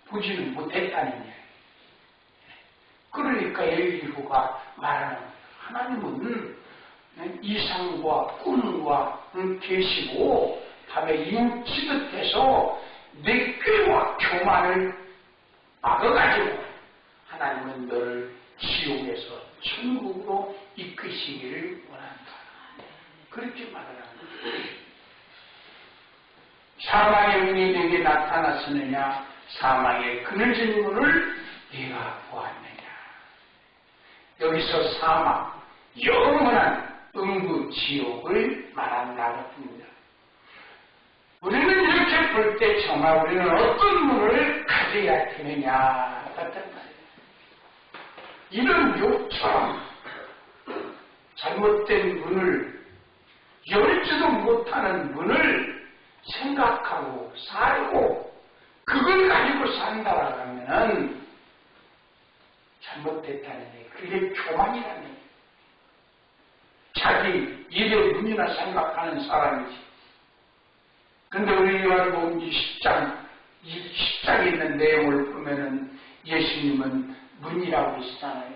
보지는 못했다는 이야기. 그러니까 엘리후가 말하는 거예요. 하나님은 이상과 꿈과 계시고 밤에 이웃 지듯해서 내 꾀와 교만을 막아가지고 하나님은 너를 지옥에서 천국으로 이끄시기를 원한다. 그렇게 말하는 거예요. 사망의 문이 내게 나타났으느냐? 사망의 그늘진 문을 네가 보았느냐? 여기서 사망, 영원한 음부 지옥을 말한다 같습니다. 우리는 이렇게 볼 때 정말 우리는 어떤 문을 가져야 되느냐 같단 말이에요. 이런 욕처럼 잘못된 문을 열지도 못하는 문을 생각하고 살고 그걸 가지고 산다라고 하면은 잘못됐다는 얘기. 그게 교만이라는 얘기. 자기 일의 문이나 생각하는 사람이지. 근데 우리 요한복음 10장에 있는 내용을 보면은 예수님은 문이라고 했잖아요.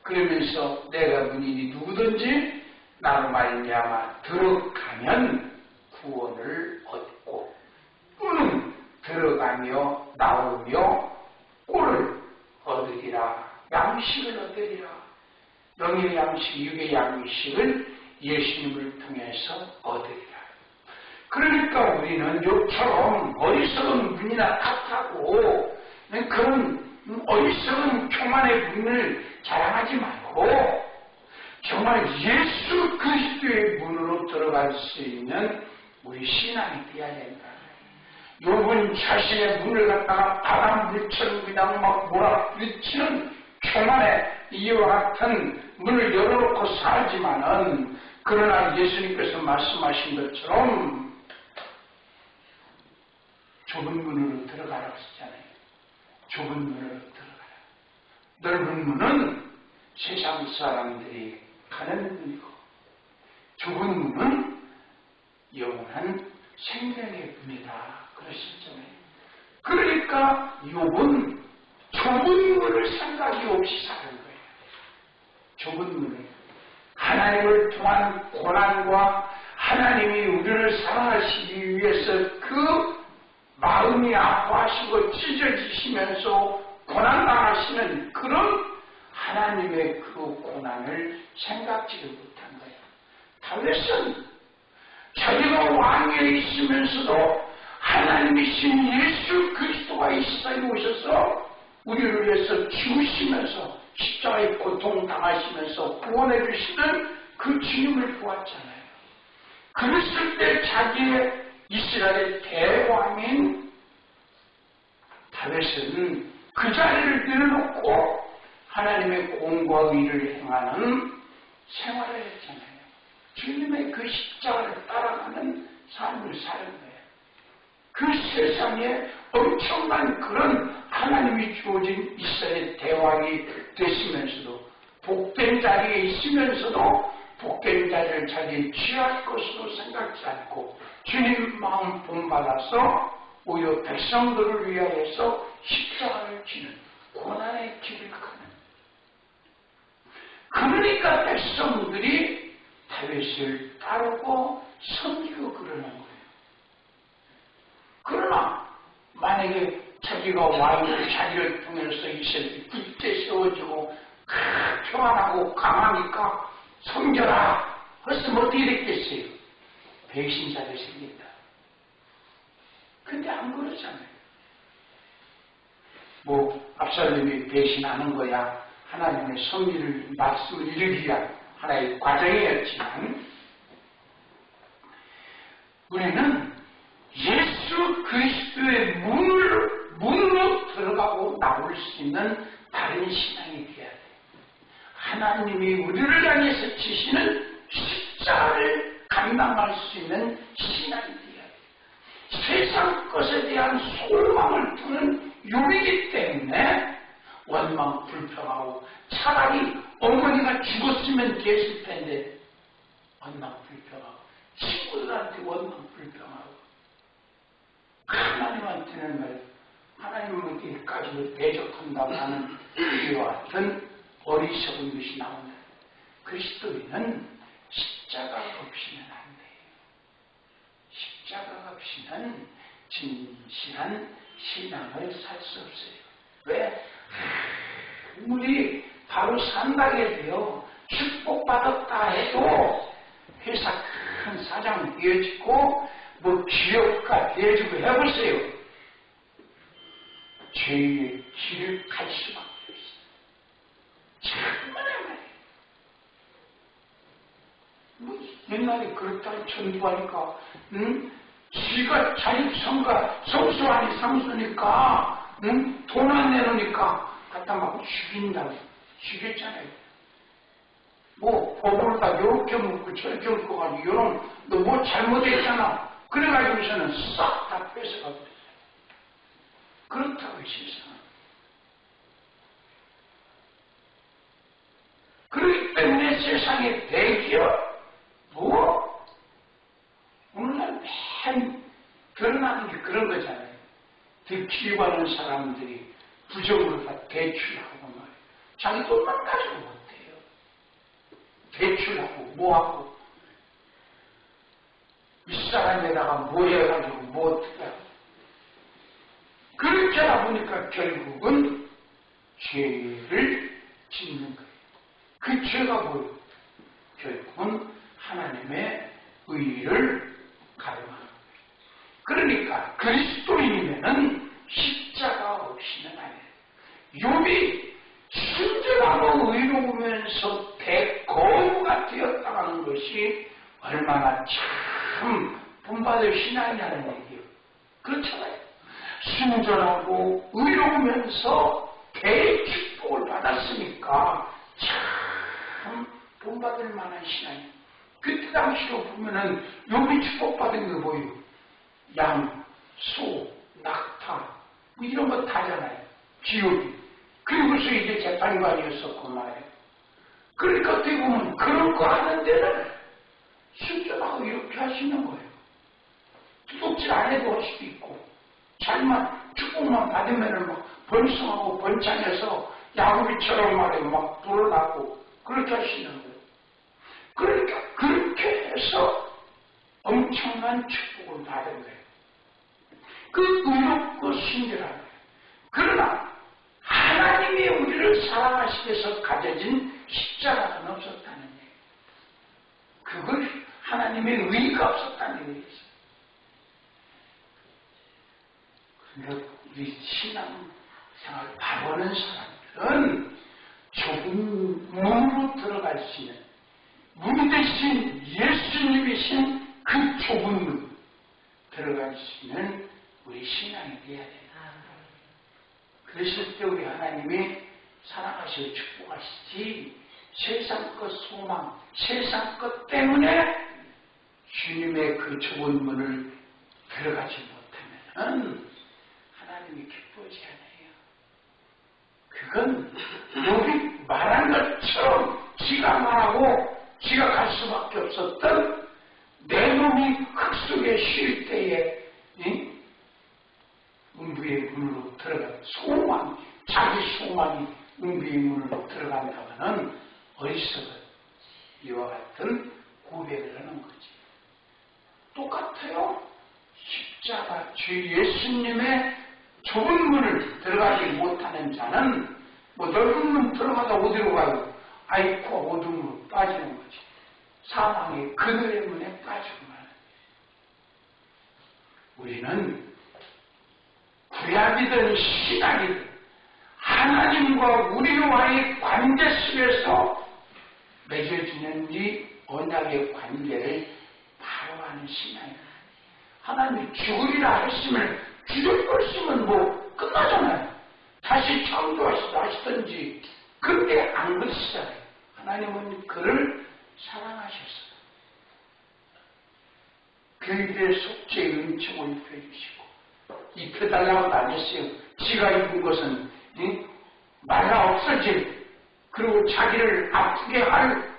그러면서 내가 문이니 누구든지 나로 말미암아 들어가면 구원을 얻고 꾼은 들어가며 나오며 꼴을 얻으리라. 양식을 얻으리라. 영의 양식, 육의 양식을 예수님을 통해서 얻으리라. 그러니까 우리는 욕처럼 어리석은 문이나 탓하고 그런 어리석은 교만의 문을 자랑하지 말고 정말 예수 그리스도의 문으로 들어갈 수 있는 우리 신앙이 되어야 된다. 욥은 자신의 문을 갖다가 바람물처럼 그냥 막 몰아부딪히는 교만의 이와 같은 문을 열어놓고 살지만은 그러나 예수님께서 말씀하신 것처럼 좁은 문으로 들어가라고 하시잖아요. 좁은 문으로 들어가라. 넓은 문은 세상 사람들이 가는 문이고 좁은 문은 영원한 생명의 문이다. 그러시잖아요. 그러니까 욥은 좁은 문을 생각이 없이 사는 거예요. 좁은 문을. 하나님을 통한 고난과 하나님이 우리를 사랑하시기 위해서 그 마음이 아파하시고 찢어지시면서 고난당하시는 그런 하나님의 그 고난을 생각지를 못한 거예요. 다윗은 자기가 왕위에 있으면서도 하나님이신 예수 그리스도가 이 세상에 오셔서 우리를 위해서 죽으시면서 십자가에 고통당하시면서 구원해 주시는 그 주님을 보았잖아요. 그랬을 때 자기의 이스라엘의 대왕인 다윗은 그 자리를 내려놓고 하나님의 공과 의를 행하는 생활을 했잖아요. 주님의 그 십자가를 따라가는 삶을 사는 거예요. 그 세상에 엄청난 그런 하나님이 주어진 이스라엘 대왕이 되시면서도 복된 자리에 있으면서도 복된 자리를 자기 취할 것으로 생각지 않고 주님 마음 본받아서 오히려 백성들을 위하여서 십자가를 지는 고난의 길을 가는. 그러니까 백성들이 다윗을 따르고 섬기고 그러는 거예요. 그러나 만약에 자기가 왕으로 자기를 통해서 이스라엘이 굳게 세워지고 평안하고 강하니까 섬겨라 했으면 어떻게 됐겠어요? 배신자를 생긴다. 근데 안 그러잖아요. 뭐 압살롬이 배신하는 거야 하나님의 섭리를 말씀을 이루기 위한 하나의 과정이었지만 우리는 예수 그리스도의 문으로 들어가고 나올 수 있는 다른 신앙이 되어야 돼. 하나님이 우리를 향해서 지시는 십자가를 감당할 수 있는 신앙이 되어야 돼. 세상 것에 대한 소망을 두는 욕이기 때문에 원망 불평하고 차라리 어머니가 죽었으면 됐을 텐데 원망 불평하고 친구들한테 원망 불평하고 하나님한테는 말 하나님은 어디까지 대적한다고 하는 이와 같은 어리석은 것이 나온다. 그리스도인은 십자가 없이는 안 돼요. 십자가 없이는 진실한 신앙을 살 수 없어요. 왜? 우리 바로 산다게 돼요. 축복받았다 해도 회사 큰 사장 되어지고 뭐 기업가 되어지고 해보세요. 죄의 길을 갈 수밖에 없어요. 정말 말이에요. 뭐 옛날에 그렇다고 전부하니까 지가 자립성가 성수 아니 상수니까 돈 안 내놓으니까 갖다 막 죽인다고 죽였잖아요. 뭐 법으로 다 요렇게 묶고 저렇게 묶고 가지고 요런 너 뭐 잘못했잖아. 그래가지고서는 싹 다 뺏어가 버렸어요. 그렇다고 세상은. 그렇기 때문에 세상에 대기업 뭐 오늘날 맨 드러나는 게 그런 거잖아요. 듣기 바라는 사람들이 부정으로 다 대출하고 말이에요. 자기 돈만 가지고 못해요. 대출하고 뭐하고 윗사람에다가 뭐 해가지고 뭐 어떻게 하고 그렇게 하다 보니까 결국은 죄를 짓는 거예요. 그 죄가 뭐예요? 결국은 하나님의 의를 가름하는 거예요. 그러니까 그리스도인이면은 십자가 없이는 안 해요. 욥이 순전하고 의로우면서 대거부가 되었다는 것이 얼마나 참 본받을 신앙이라는 얘기예요. 그렇잖아요. 순전하고 의로우면서 대축복을 받았으니까 참 본받을 만한 신앙이에요. 그때 당시로 보면은 욥이 축복받은 게 뭐예요? 양, 소, 낙타 뭐 이런 거 다잖아요. 기업이. 그리고서 이제 재판관이었었고 말이에요. 그러니까 어떻게 보면 그런 거 하는 데는 순전하고 이렇게 하시는 거예요. 도둑질 안 해도 할 수도 있고 잘만 축복만 받으면은 막 번성하고 번창해서 야구비처럼 말이에요. 막 불어나고 그렇게 하시는 거예요. 그러니까 그렇게 해서 엄청난 축복을 받은 거예요. 그 의롭고 순결한 거예요. 그러나 하나님이 우리를 사랑하시기 위해서 가져진 십자가는 없었다는 얘기예요. 그걸 하나님의 의가 없었다는 얘기죠. 그러니까 우리 신앙생활 바라는 사람들은 좁은 문으로 들어갈 수 있는 문 대신 예수님이신 그 좁은 문 들어갈 수 있는 우리 신앙이 되어야 돼요. 그러실 때 우리 하나님이 사랑하시고 축복하시지 세상 것 소망, 세상 것 때문에 주님의 그 좁은 문을 들어가지 못하면 하나님이 기뻐하지 않아요. 그건 여기 말한 것처럼 지가 말하고 지가 갈 수밖에 없었던 내 놈이 흙 속에 쉴 때에 음부의 문으로 들어간 소망, 자기 소망이 음부의 문으로 들어간다면 어리석은 이와 같은 고백을 하는 거지. 똑같아요. 십자가 주 예수님의 좁은 문을 들어가지 못하는 자는 뭐 넓은 문 들어가다 어디로 가요? 아이코 어둠으로 빠지는 거지. 사망의 그늘의 문에 빠지고 말아요. 우리는 구약이든 신약이든 하나님과 우리와의 관계 속에서 맺어지는 이 언약의 관계를 바로 하는 신앙이에요. 하나님이 죽으리라 하시면 죽을 것이면 뭐 끝나잖아요. 다시 창조하시든지 그때 안 그러시잖아요. 하나님은 그를 사랑하셨어요. 그에게 속죄의 은총을 입혀주시고 입혀달라고 다녔어요. 지가 입은 것은 말라 없어질 그리고 자기를 아프게 할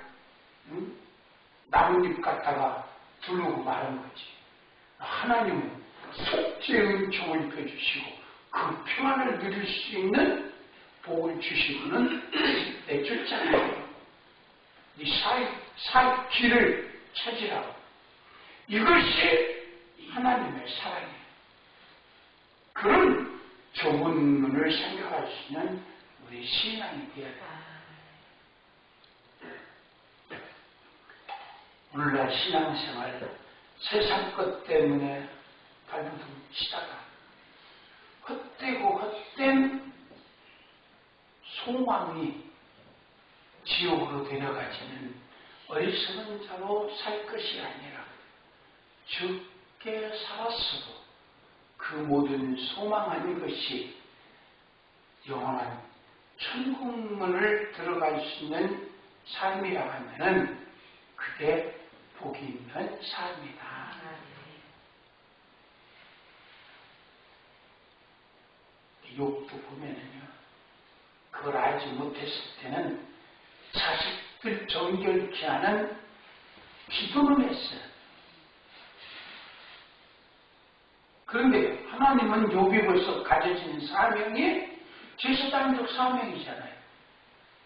나뭇잎 갖다가 두르고 마른 거지. 하나님은 속죄의 은총을 입혀주시고 그 평안을 누릴 수 있는 복을 주시고는 내줬잖아요. 이 사의 길을 찾으라고. 이것이 하나님의 사랑이에요. 그런 좁은 문을 생각할 수 있는 우리 신앙이 되어야 돼. 오늘날 신앙생활 세상 것 때문에 발부둥 치다가 헛되고 헛된 소망이 지옥으로 데려가지는 어리석은 자로 살 것이 아니라 죽게 살았어도 그 모든 소망하는 것이 영원한 천국문을 들어갈 수 있는 삶이라 하면은 그게 복이 있는 삶이다. 욥도 보면은요, 그걸 알지 못했을 때는 자식들 정결케 하는 기도는 했어요. 그런데 하나님은 욥이 벌써 가져진 사명이 제사장적 사명이잖아요.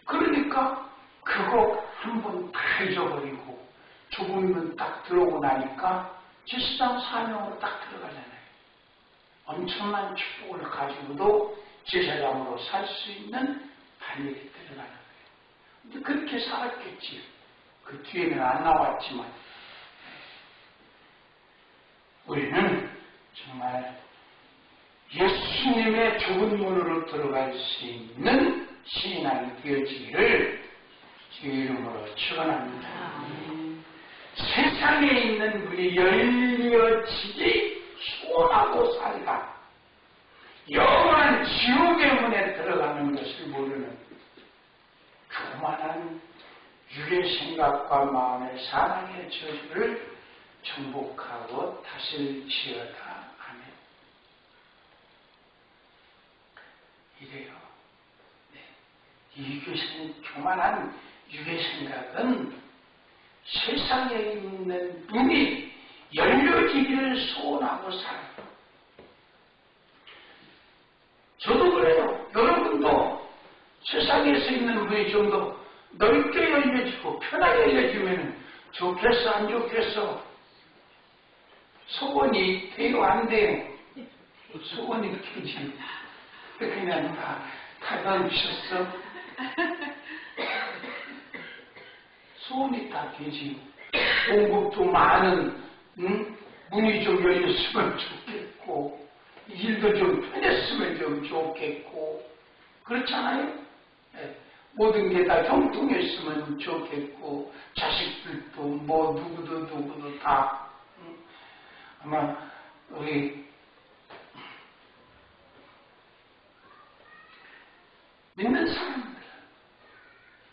그러니까 그거 한번 다 잊어버리고 좁은 문 딱 들어오고 나니까 제사장 사명으로 딱 들어가잖아요. 엄청난 축복을 가지고도 제사장으로 살 수 있는 반열이 들어가는 거예요. 근데 그렇게 살았겠지. 그 뒤에는 안 나왔지만 우리는 정말 예수님의 좁은 문으로 들어갈 수 있는 신앙이 되어지기를 주의 이름으로 축원합니다. 세상에 있는 문이 열려지기 소원하고 살다. 영원한 지옥의 문에 들어가는 것을 모르는 교만한 육의 생각과 마음의 사망의 저주를 정복하고 다스릴지어다. 아멘. 이래요. 네. 이 교만한 육의 생각은 세상에 있는 문이 열려지기를 소원하고 살아요. 저도 그래요. 여러분도 세상에서 있는 문이 좀 더 넓게 열려지고 편하게 열려지면 좋겠어, 안 좋겠어? 소원이 돼요, 안 돼요? 소원이 되지. 그냥 다 던지셨어. 소원이 다 되지. 공급도 많은, 문이 좀 열렸으면 좋겠고, 일도 좀 편했으면 좀 좋겠고, 그렇잖아요? 네. 모든 게 다 형통했으면 좋겠고, 자식들도 뭐 누구도 다, 아마 우리 믿는 사람들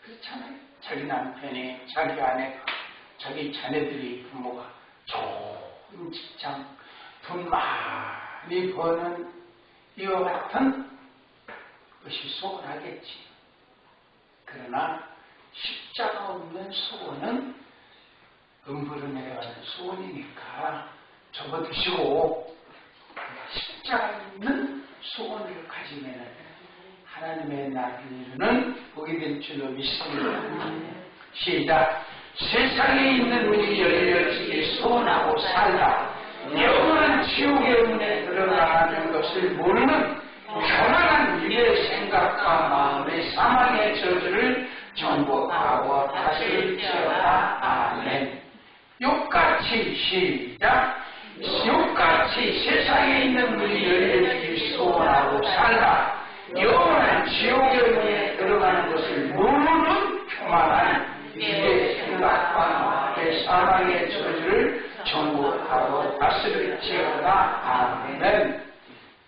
그렇잖아요. 자기 남편이, 자기 아내가, 자기 자녀들이, 부모가 좋은 직장, 돈 많이 버는 이와 같은 것이 소원하겠지. 그러나 십자가 없는 소원은 음부로 내려가는 소원이니까 접어두시고 십자가 있는 소원을 가지면 하나님의 나라를 이루는 복이 될 줄로 믿습니다. 시작. 세상에 있는 문이 열려지기 소원하고 살다. 영원한 지옥의 문에 들어가는 것을 모르는 교만한 이의 생각과 마음의 사망의 저주를 정복하고 다스릴지어다. 아멘. 욕같이 시작. 욕같이 세상에 있는 문이 열려지기 소원하고 살다. 영원한 지옥의 문에 들어가는 것을 모르는 교만한 이의 생각과 마음의 사망의 저주를 정복하고 다스릴지어다. 아멘.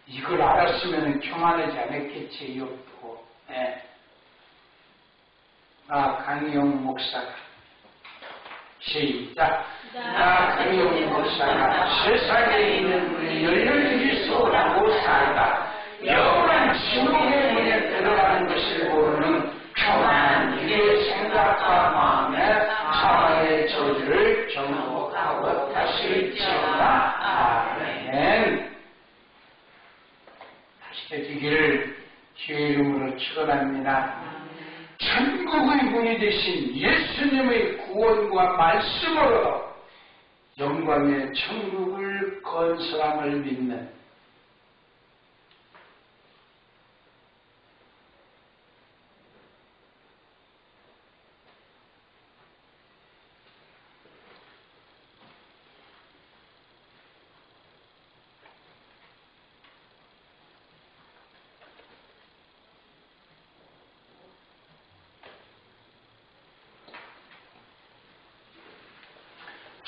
이걸 알았으면 교만하지 않았겠지, 욥도. 네. 강희영 목사가 시작. 강희영 목사가 세상에 있는 문이 열려지기 소원하고 살다. 영원한 지옥의 문에 들어가는 것을 모르는 교만한 이의 생각과 마음의 사망의 저주를 정복하고 다스릴지어다. 아멘. 되기를 주의 이름으로 축원합니다. 천국의 문이 되신 예수님의 구원과 말씀으로 영광의 천국을 건설함을 믿는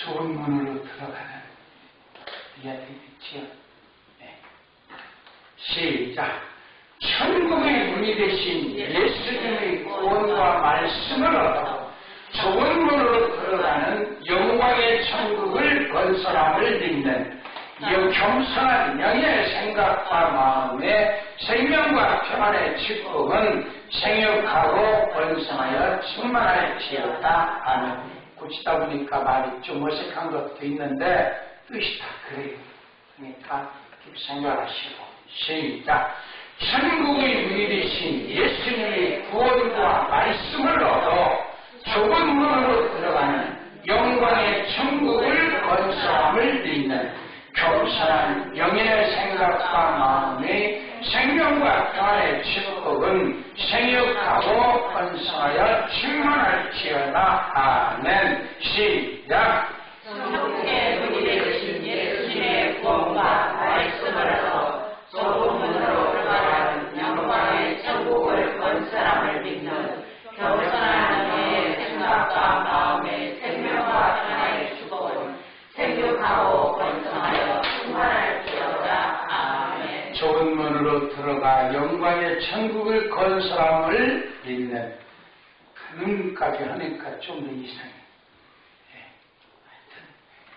좁은 문으로 들어가는 이야기겠지요. 네. 시작. 천국의 문이 되신 예수님의 구원과 말씀을 얻어 좁은 문으로 들어가는 영광의 천국을 건설함을 믿는 겸손한 영의 생각과 마음에 생명과 평안의 축복은 생육하고 번성하여 충만할지어다. 아멘. 고치다 보니까 말이 좀 어색한 것도 있는데 뜻이 다 그래요. 그러니까 깊이 생각하시고 시작. 천국의 문이 되신 예수님의 구원과 말씀을 얻어 좁은 문으로 들어가는 영광의 천국을 건설함을 믿는 겸손한 영의 생각과 마음의 생명과 평안의 축복은 생육하고 번성하여 충만할지어다. 아멘. 시작. 천국의 문이 되신 예수님의 구원과 말씀을 얻어 좁은 문으로 들어가는 영광의 천국을 건설함을 믿는 겸손한 영의 생각과 마음의 생명과 평안의 축복은 생육하고 번성하여 충만할지어다. 아멘. 좁은 문으로 들어가 영광의 천국을 건설함을 믿는 가능까지 하니까 좀 더 이상해.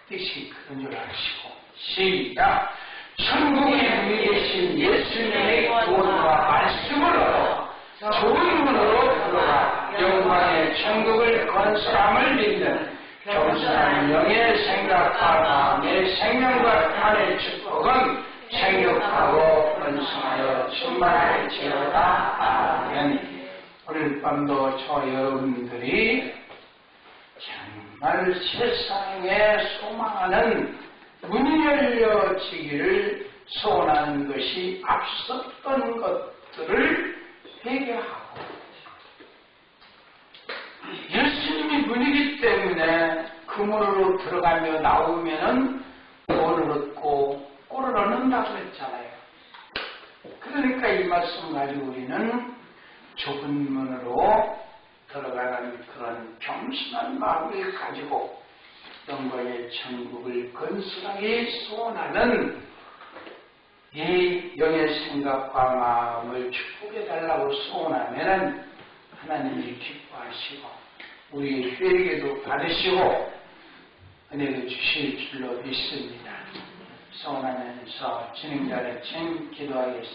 뜻이 그런 줄 아시고 시작. 천국의 문이 계신 예수님의 구원과 말씀을 얻어 좁은 문으로 들어가 영광의 천국을 건설함을 믿는 겸손한 영의 생각과 마음의 생명과 평안의 축복은 생육하고 번성하여 충만할지어다. 아멘. 오늘 밤도 저 여러분들이 정말 세상에 소망하는 문이 열려지기를 소원하는 것이 앞섰던 것들을 회개하고 예수님이 문이기 때문에 그 문으로 들어가며 나오면은 구원을 얻고 꼴을 얻는다고 했잖아요. 그러니까 이 말씀 가지고 우리는 좁은 문으로 들어가는 그런 겸손한 마음을 가지고 영광의 천국을 건설하기 소원하는 이 영의 생각과 마음을 축복해달라고 소원하면 하나님이 기뻐하시고 우리의 회개도 받으시고 은혜를 주실 줄로 믿습니다. 소원하면서 진행자를 기도하겠습니다.